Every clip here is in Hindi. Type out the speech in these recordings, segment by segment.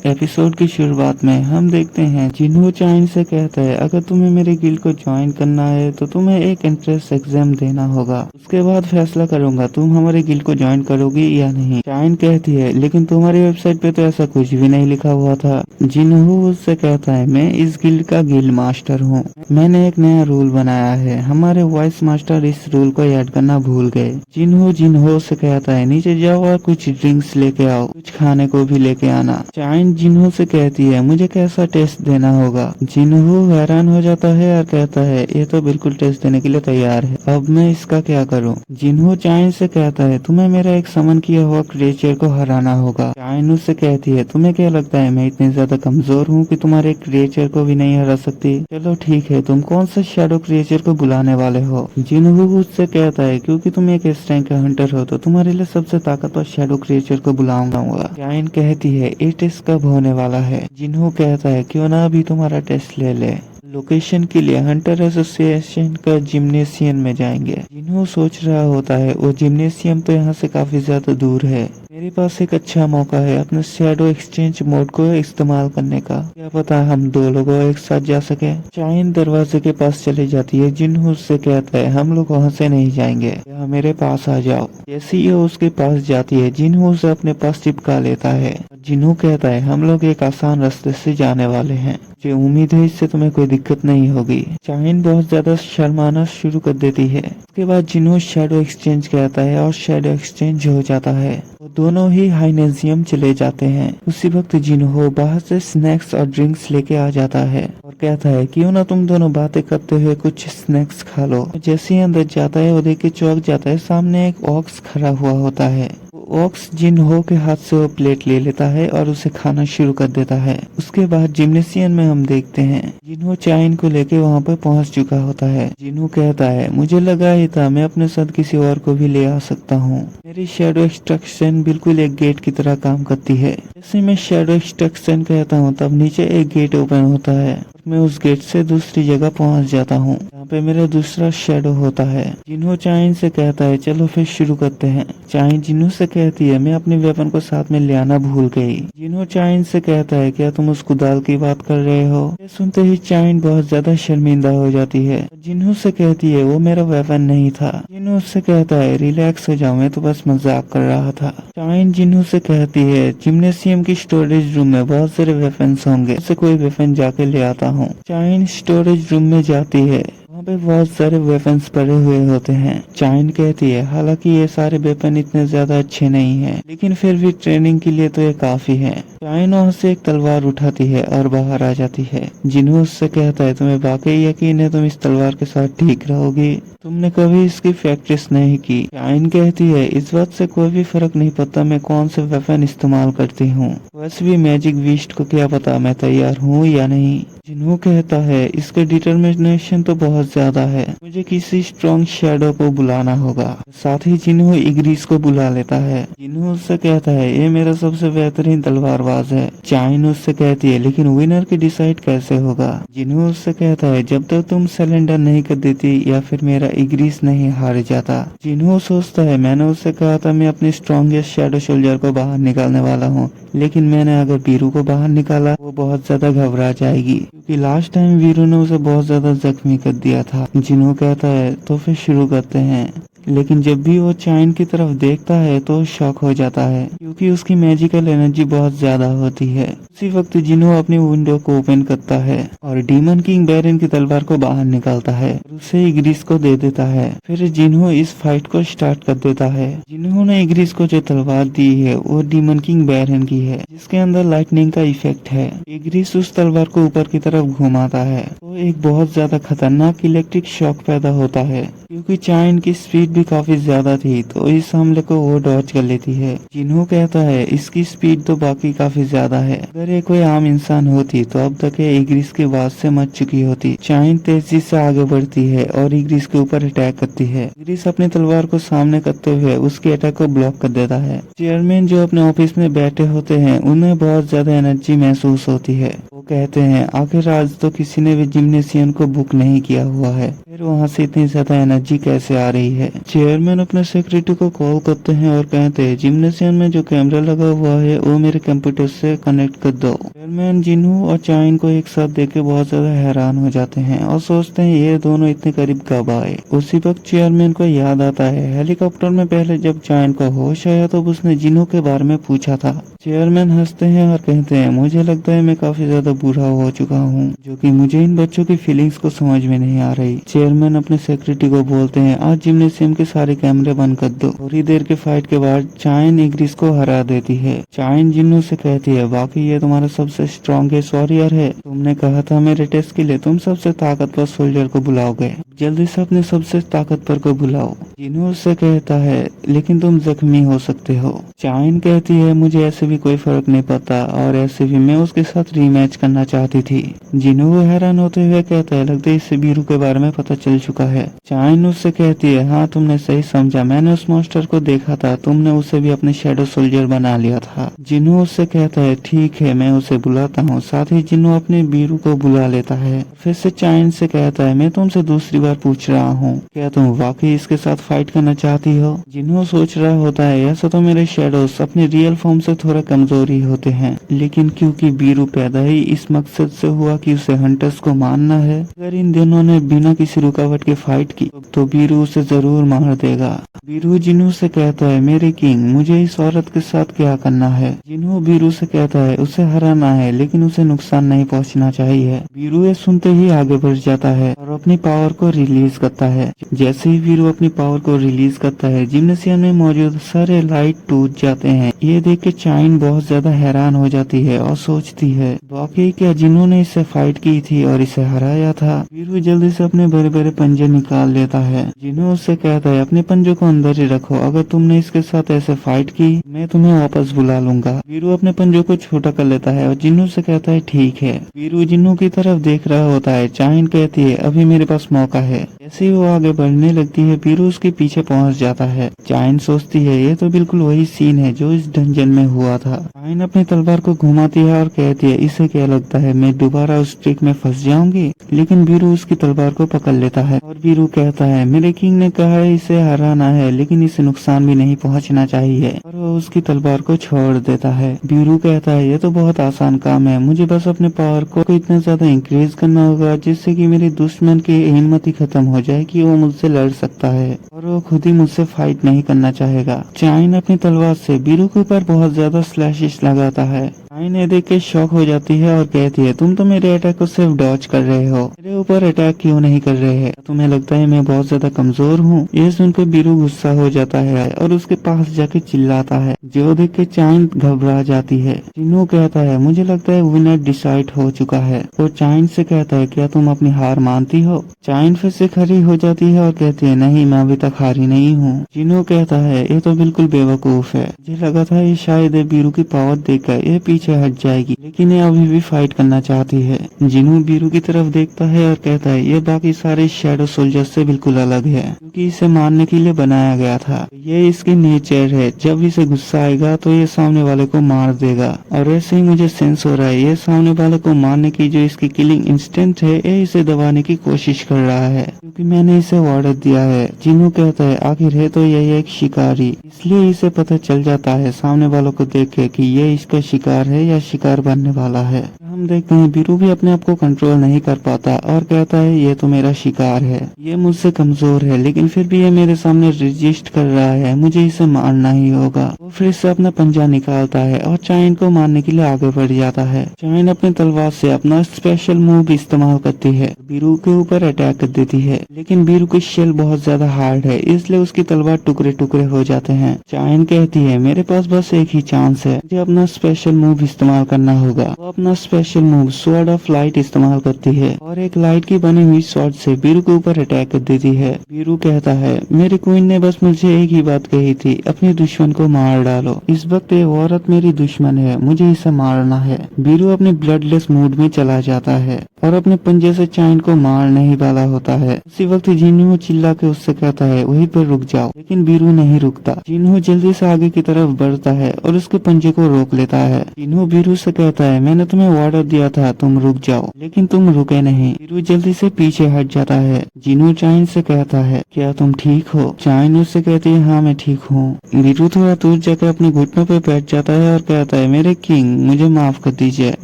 एपिसोड की शुरुआत में हम देखते हैं जिन्हों चाइन से कहता है अगर तुम्हें मेरे गिल्ड को ज्वाइन करना है तो तुम्हें एक एंट्रेंस एग्जाम देना होगा। उसके बाद फैसला करूंगा तुम हमारे गिल्ड को ज्वाइन करोगी या नहीं। चाइन कहती है लेकिन तुम्हारी वेबसाइट पे तो ऐसा कुछ भी नहीं लिखा हुआ था। जिन्हों उससे कहता है मैं इस गिल्ड का गिल्ड मास्टर हूँ, मैंने एक नया रूल बनाया है, हमारे वाइस मास्टर इस रूल को ऐड करना भूल गए। जिन्हों से कहता है नीचे जाओ और कुछ ड्रिंक्स लेके आओ, कुछ खाने को भी लेके आना। चाइन जिन्हों से कहती है मुझे कैसा टेस्ट देना होगा। जिन्हों हैरान हो जाता है और कहता है ये तो बिल्कुल टेस्ट देने के लिए तैयार है, अब मैं इसका क्या करूं। जिन्हों चाइन से कहता है तुम्हें मेरा एक समन किया हुआ क्रिएचर को हराना होगा। चाइन उससे कहती है तुम्हें क्या लगता है मैं इतनी ज्यादा कमजोर हूँ कि तुम्हारे क्रिएचर को भी नहीं हरा सकती। चलो ठीक है, तुम कौन सा शैडो क्रिएचर को बुलाने वाले हो। जिन्हों उससे कहता है क्योंकि तुम एक इस रैंक का हंटर हो तो तुम्हारे लिए सबसे ताकतवर शैडो क्रिएचर को बुलाऊंगा। चाइन कहती है ये टेस्ट कब होने वाला है। जिन्हों कहता है क्यों ना अभी तुम्हारा टेस्ट ले ले। लोकेशन के लिए हंटर एसोसिएशन का जिम्नेशियम में जाएंगे। जिन्हों सोच रहा होता है वो जिम्नेशियम तो यहाँ से काफी ज्यादा दूर है, मेरे पास एक अच्छा मौका है अपने शैडो एक्सचेंज मोड को इस्तेमाल करने का, क्या पता हम दो लोगों एक साथ जा सके। चाइन दरवाजे के पास चली जाती है। जिन्हों उससे कहता है हम लोग वहाँ से नहीं जाएंगे, या मेरे पास आ जाओ। जैसे ही उसके पास जाती है जिन्हों उसे अपने पास चिपका लेता है। जिन्हों कहता है हम लोग एक आसान रास्ते से जाने वाले हैं, मुझे उम्मीद है इससे तुम्हें कोई दिक्कत नहीं होगी। चाइन बहुत ज्यादा शर्माना शुरू कर देती है। उसके बाद जिन्हों शैडो एक्सचेंज कहता है और शैडो एक्सचेंज हो जाता है। वो दोनों ही हाइनेजियम चले जाते हैं। उसी वक्त जिन्हों बाहर से स्नैक्स और ड्रिंक्स लेके आ जाता है और कहता है क्यों ना तुम दोनों बातें करते हुए कुछ स्नैक्स खा लो। जैसे ही अंदर जाता है वो देख के चौंक जाता है, सामने एक ऑक्स खड़ा हुआ होता है। ऑक्स जिन्हों के हाथ से वो प्लेट ले लेता है और उसे खाना शुरू कर देता है। उसके बाद जिम्नेशियम में हम देखते हैं जिन्हों चाइन को लेके वहाँ पर पहुँच चुका होता है। जिन्हों कहता है मुझे लगा ही था मैं अपने साथ किसी और को भी ले आ सकता हूँ, मेरी शैडो एक्सट्रैक्शन बिल्कुल एक गेट की तरह काम करती है। जैसे मैं शैडो एक्सट्रैक्शन कहता हूँ तब नीचे एक गेट ओपन होता है, मैं उस गेट से दूसरी जगह पहुंच जाता हूँ जहाँ पे मेरा दूसरा शैडो होता है। जिन्हों चाइन से कहता है चलो फिर शुरू करते हैं। चाइन जिन्हों से कहती है मैं अपने वेपन को साथ में ले आना भूल गई। जिन्हों चाइन से कहता है क्या तुम उस कुदाल की बात कर रहे हो। ये सुनते ही चाइन बहुत ज्यादा शर्मिंदा हो जाती है। जिन्हों से कहती है वो मेरा वेपन नहीं था। जिन्हों से कहता है रिलैक्स हो जाओ, मैं तो बस मजाक कर रहा था। चाइन जिन्हों से कहती है जिम्नेशियम की स्टोरेज रूम में बहुत सारे वेपन्स होंगे, उससे कोई वेपन जाके ले आता हूँ। चाइन स्टोरेज रूम में जाती है, वहाँ पे बहुत सारे वेपन्स पड़े हुए होते हैं। चाइन कहती है हालांकि ये सारे वेपन इतने ज्यादा अच्छे नहीं हैं, लेकिन फिर भी ट्रेनिंग के लिए तो ये काफी है। चाइन वहाँ से एक तलवार उठाती है और बाहर आ जाती है। जिन्हों उससे कहता है तुम्हें वाकई यकीन है तुम इस तलवार के साथ ठीक रहोगी, तुमने कभी इसकी प्रैक्टिस नहीं की। चाइन कहती है इस बात से कोई भी फर्क नहीं पड़ता मैं कौन से वेपन इस्तेमाल करती हूँ, वैसे भी मैजिक बीस्ट को क्या पता मैं तैयार हूँ या नहीं। जिन्हों कहता है इसका डिटर्मिनेशन तो बहुत ज्यादा है, मुझे किसी स्ट्रॉन्ग शैडो को बुलाना होगा। साथ ही जिन्हों इग्रिस को बुला लेता है। जिन्हों उससे कहता है ये मेरा सबसे बेहतरीन तलवारबाज है। चाइन उससे कहती है लेकिन विनर की डिसाइड कैसे होगा। जिन्हों उससे कहता है जब तक तुम सरेंडर नहीं कर देती या फिर मेरा इग्रिस नहीं हार जाता। जिन्हों सोचता है मैंने उससे कहा था मैं अपने स्ट्रॉन्गेस्ट शैडो सोल्जर को बाहर निकालने वाला हूँ, लेकिन मैंने अगर वीरू को बाहर निकाला वो बहुत ज्यादा घबरा जाएगी, क्योंकि लास्ट टाइम वीरू ने उसे बहुत ज्यादा जख्मी कर दिया था। जिन्हों कहता है तो फिर शुरू करते हैं, लेकिन जब भी वो चाइन की तरफ देखता है तो शॉक हो जाता है क्योंकि उसकी मैजिकल एनर्जी बहुत ज्यादा होती है। उसी वक्त जिन्हों अपनी विंडो को ओपन करता है और डीमन किंग बैरन की तलवार को बाहर निकालता है और उसे इग्रिस को दे देता है। फिर जिन्हों इस फाइट को स्टार्ट कर देता है। जिन्हों ने इग्रिस को जो तलवार दी है वो डीमन किंग बैरन की है, जिसके अंदर लाइटनिंग का इफेक्ट है। इग्रिस उस तलवार को ऊपर की तरफ घुमाता है तो एक बहुत ज्यादा खतरनाक इलेक्ट्रिक शॉक पैदा होता है। क्योंकि चाइन की स्पीड भी काफी ज्यादा थी तो इस हमले को वो डॉज कर लेती है। जिन्हों कहता है इसकी स्पीड तो बाकी काफी ज्यादा है, अगर ये कोई आम इंसान होती तो अब तक ये इग्रिस के बाद से मच चुकी होती। चाइन तेजी से आगे बढ़ती है और इग्रिस के ऊपर अटैक करती है। इग्रिस अपनी तलवार को सामने करते हुए उसके अटैक को ब्लॉक कर देता है। चेयरमैन जो अपने ऑफिस में बैठे होते हैं उन्हें बहुत ज्यादा एनर्जी महसूस होती है। वो कहते हैं आखिर आज तो किसी ने भी जिम्नेशियम को बुक नहीं किया हुआ है, फिर वहाँ से इतनी ज्यादा एनर्जी कैसे आ रही है। चेयरमैन अपने सेक्रेटरी को कॉल करते हैं और कहते हैं जिम्नेशियम में जो कैमरा लगा हुआ है वो मेरे कंप्यूटर से कनेक्ट कर दो। चेयरमैन जिन्हू और चाइन को एक साथ देख के बहुत ज्यादा हैरान हो जाते हैं और सोचते हैं ये दोनों इतने करीब कब आए। उसी वक्त चेयरमैन को याद आता है हेलीकॉप्टर में पहले जब चाइन को होश आया तो उसने जिन्हू के बारे में पूछा था। चेयरमैन हंसते हैं और कहते हैं मुझे लगता है मैं काफी ज्यादा बूढ़ा हो चुका हूँ, जो कि मुझे इन बच्चों की फीलिंग्स को समझ में नहीं आ रही। चेयरमैन अपने सेक्रेटरी को बोलते हैं आज जिम्नेशियम के सारे कैमरे बंद कर दो। थोड़ी देर के फाइट के बाद चाइन इग्रिस को हरा देती है। चाइन जिन्नू से कहती है वाकई ये तुम्हारा सबसे स्ट्रॉन्गेस्ट वॉरियर है, तुमने कहा था मेरे टेस्ट के लिए तुम सबसे ताकतवर सोल्जर को बुलाओगे, जल्दी से अपने सबसे ताकतवर को बुलाओ। जिन्नू उससे कहता है लेकिन तुम जख्मी हो सकते हो। चाइन कहती है मुझे ऐसे भी कोई फर्क नहीं पड़ता और ऐसे भी मैं उसके साथ रीमैच करना चाहती थी। जिन्नू हैरान होते हुए कहता है लगता है इससे बीरू के बारे में पता चल चुका है। चाइन उससे कहती है हाँ तुमने सही समझा, मैंने उस मॉन्स्टर को देखा था, तुमने उसे भी अपने शैडो सोल्जर बना लिया था। जिन्नू उससे कहता है ठीक है मैं उसे बुलाता हूँ। साथ ही जिन्नू अपने बीरू को बुला लेता है। फिर से चाइन से कहता है मैं तुमसे दूसरी बार पूछ रहा हूँ क्या तुम वाकई इसके साथ फाइट करना चाहती हो। जिन्नू सोच रहा होता है ऐसा तो मेरे शैडोस अपने रियल फॉर्म से थोड़ा कमजोर ही होते हैं, लेकिन क्योंकि बीरू पैदा ही इस मकसद से हुआ कि उसे हंटर्स को मारना है, अगर इन दोनों ने बिना किसी रुकावट के फाइट की तो बीरू उसे जरूर मार देगा। बीरू जिन्नू से कहता है मेरे किंग मुझे इस औरत के साथ क्या करना है। जिन्नू बीरू से कहता है उसे हराना है लेकिन उसे नुकसान नहीं पहुंचना चाहिए। बीरू ये सुनते ही आगे बढ़ जाता है और अपनी पावर को रिलीज करता है। जैसे ही बीरू अपनी पावर को रिलीज करता है जिम्नेशियम में मौजूद सारे लाइट टूट जाते हैं। ये देख के चाइन बहुत ज्यादा हैरान हो जाती है और सोचती है वाकई क्या जिन्होंने इससे फाइट की थी और इसे हराया था। बीरू जल्दी से अपने बड़े बड़े पंजे निकाल लेता है। जिन्हों उससे कहता है अपने पंजों को अंदर ही रखो, अगर तुमने इसके साथ ऐसे फाइट की मैं तुम्हें वापस बुला लूंगा। बीरू अपने पंजों को छोटा कर लेता है और जिन्नू से कहता है ठीक है। बीरू जिन्नू की तरफ देख रहा होता है। चाइन कहती है अभी मेरे पास मौका है। जैसे ही वो आगे बढ़ने लगती है बीरू उसके पीछे पहुंच जाता है। चाइन सोचती है ये तो बिल्कुल वही सीन है जो इस डंजन में हुआ था। चाइन अपनी तलवार को घुमाती है और कहती है इसे क्या लगता है मैं दोबारा उस ट्रिक में फंस जाऊंगी, लेकिन बीरू उसकी तलवार को पकड़ लेता है और बीरू कहता है मेरे किंग ने कहा है इसे हराना है लेकिन इसे नुकसान भी नहीं पहुंचना चाहिए, और वो उसकी तलवार को छोड़ देता है। बीरू कहता है ये तो बहुत आसान काम है, मुझे बस अपने पावर को इतना ज्यादा इंक्रीज करना होगा जिससे कि मेरे दुश्मन की हिम्मत ही खत्म हो जाए कि वो मुझसे लड़ सकता है और वो खुद ही मुझसे फाइट नहीं करना चाहेगा। चाइन अपनी तलवार से बीरू के ऊपर बहुत ज्यादा स्लैशेस लगाता है। चाइन ये देख के शॉक हो जाती है और कहती है तुम तो मेरे अटैक को सिर्फ डॉज कर रहे हो, मेरे ऊपर अटैक क्यों नहीं कर रहे हैं, तुम्हें लगता है मैं बहुत ज्यादा कमजोर हूँ। ये सुनकर बीरू गुस्सा हो जाता है और उसके पास जाके चिल्लाता है, जो देख के चाइन घबरा जाती है। जिन्नू कहता है मुझे लगता है विनर डिसाइड हो चुका है। वो चाइन से कहता है क्या तुम अपनी हार मानती हो। चाइन फिर से खड़ी हो जाती है और कहती है नहीं मैं अभी तक हारी नहीं हूँ। जिन्नू कहता है ये तो बिल्कुल बेवकूफ है, मुझे लगा था ये शायद बीरू की पावर देखकर ये पीछे हट जाएगी, लेकिन ये अभी भी फाइट करना चाहती है। जिन्नू बीरू की तरफ देखता है और कहता है ये बाकी सारे शैडो सोल्जर से बिल्कुल अलग है, क्योंकि इसे मारने के लिए बनाया गया था। ये इसकी नेचर है, जब इसे गुस्सा आएगा तो ये सामने वाले को मार देगा, और ऐसे ही मुझे सेंस हो रहा है ये सामने वाले को मारने की जो इसकी किलिंग इंस्टेंट है ये इसे दबाने की कोशिश कर रहा है, क्योंकि मैंने इसे ऑर्डर दिया है। जिन्नू कहता है आखिर है तो यही एक शिकारी, इसलिए इसे पता चल जाता है सामने वालों को देख के कि ये इसका शिकार है या शिकार बनने वाला है। हम देखते हैं बीरू भी अपने आप को कंट्रोल नहीं कर पाता और कहता है ये तो मेरा शिकार है, ये मुझसे कमजोर है, लेकिन फिर भी ये मेरे सामने रेजिस्ट कर रहा है, मुझे इसे मारना ही होगा। वो फिर से अपना पंजा निकालता है और चाइन को मारने के लिए आगे बढ़ जाता है। चाइन अपनी तलवार से अपना स्पेशल मूव इस्तेमाल करती है, बीरू के ऊपर अटैक कर देती है, लेकिन बीरू की शेल बहुत ज्यादा हार्ड है इसलिए उसकी तलवार टुकड़े टुकड़े हो जाते हैं। चाइन कहती है मेरे पास बस एक ही चांस है, मुझे अपना स्पेशल मूव इस्तेमाल करना होगा। वो अपना special move sword of light इस्तेमाल करती है और एक लाइट की बनी हुई स्वॉर्ड से बीरू के ऊपर अटैक कर देती है। बीरू कहता है मेरी क्वीन ने बस मुझे एक ही बात कही थी, अपने दुश्मन को मार डालो। इस वक्त ये औरत मेरी दुश्मन है, मुझे इसे मारना है। बीरू अपने ब्लडलेस मूड में चला जाता है और अपने पंजे से चाइन को मारने ही वाला होता है। उसी वक्त जिन्हो चिल्ला के उससे कहता है वहीं पर रुक जाओ, लेकिन बीरू नहीं रुकता। जिन्हो जल्दी से आगे की तरफ बढ़ता है और उसके पंजे को रोक लेता है। जिन्हो बीरू से कहता है मैंने तुम्हें ऑर्डर दिया था तुम रुक जाओ, लेकिन तुम रुके नहीं। बीरू जल्दी से पीछे हट जाता है। जिन्हो चाइन से कहता है क्या तुम ठीक हो? चाइन उससे कहती है हाँ मैं ठीक हूँ। बीरू थोड़ा दूर जाकर अपने घुटनों पे बैठ जाता है और कहता है मेरे किंग मुझे माफ कर दीजिए।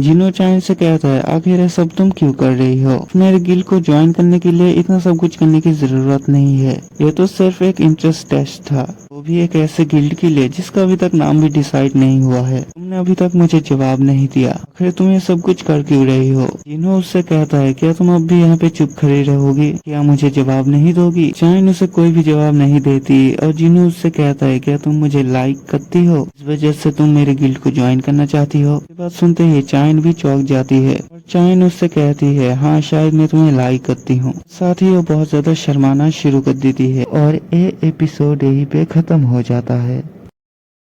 जिन्हो चाइन से कहता है आखिर सब तुम क्यों कर रही हो? मेरे गिल्ड को ज्वाइन करने के लिए इतना सब कुछ करने की जरूरत नहीं है, ये तो सिर्फ एक इंटरेस्ट टेस्ट था, वो भी एक ऐसे गिल्ड के लिए जिसका अभी तक नाम भी डिसाइड नहीं हुआ है। तुमने अभी तक मुझे जवाब नहीं दिया, आखिर तुम ये सब कुछ कर क्यों रही हो? जिन्हो उससे कहता है क्या तुम अब भी यहाँ पे चुप खड़ी रहोगी? क्या मुझे जवाब नहीं दोगी? चाइन उसे कोई भी जवाब नहीं देती और जिन्हो उससे कहता है क्या तुम मुझे लाइक करती हो, इस वजह से तुम मेरे गिल्ड को ज्वाइन करना चाहती हो? ये बात सुनते ही चाइन भी चौंक जाती है और चाइन उससे कहती है हाँ शायद मैं तुम्हें लाइक करती हूँ। साथ ही वो बहुत ज्यादा शर्माना शुरू कर देती है और ये एपिसोड यहीं पे खत्म हो जाता है।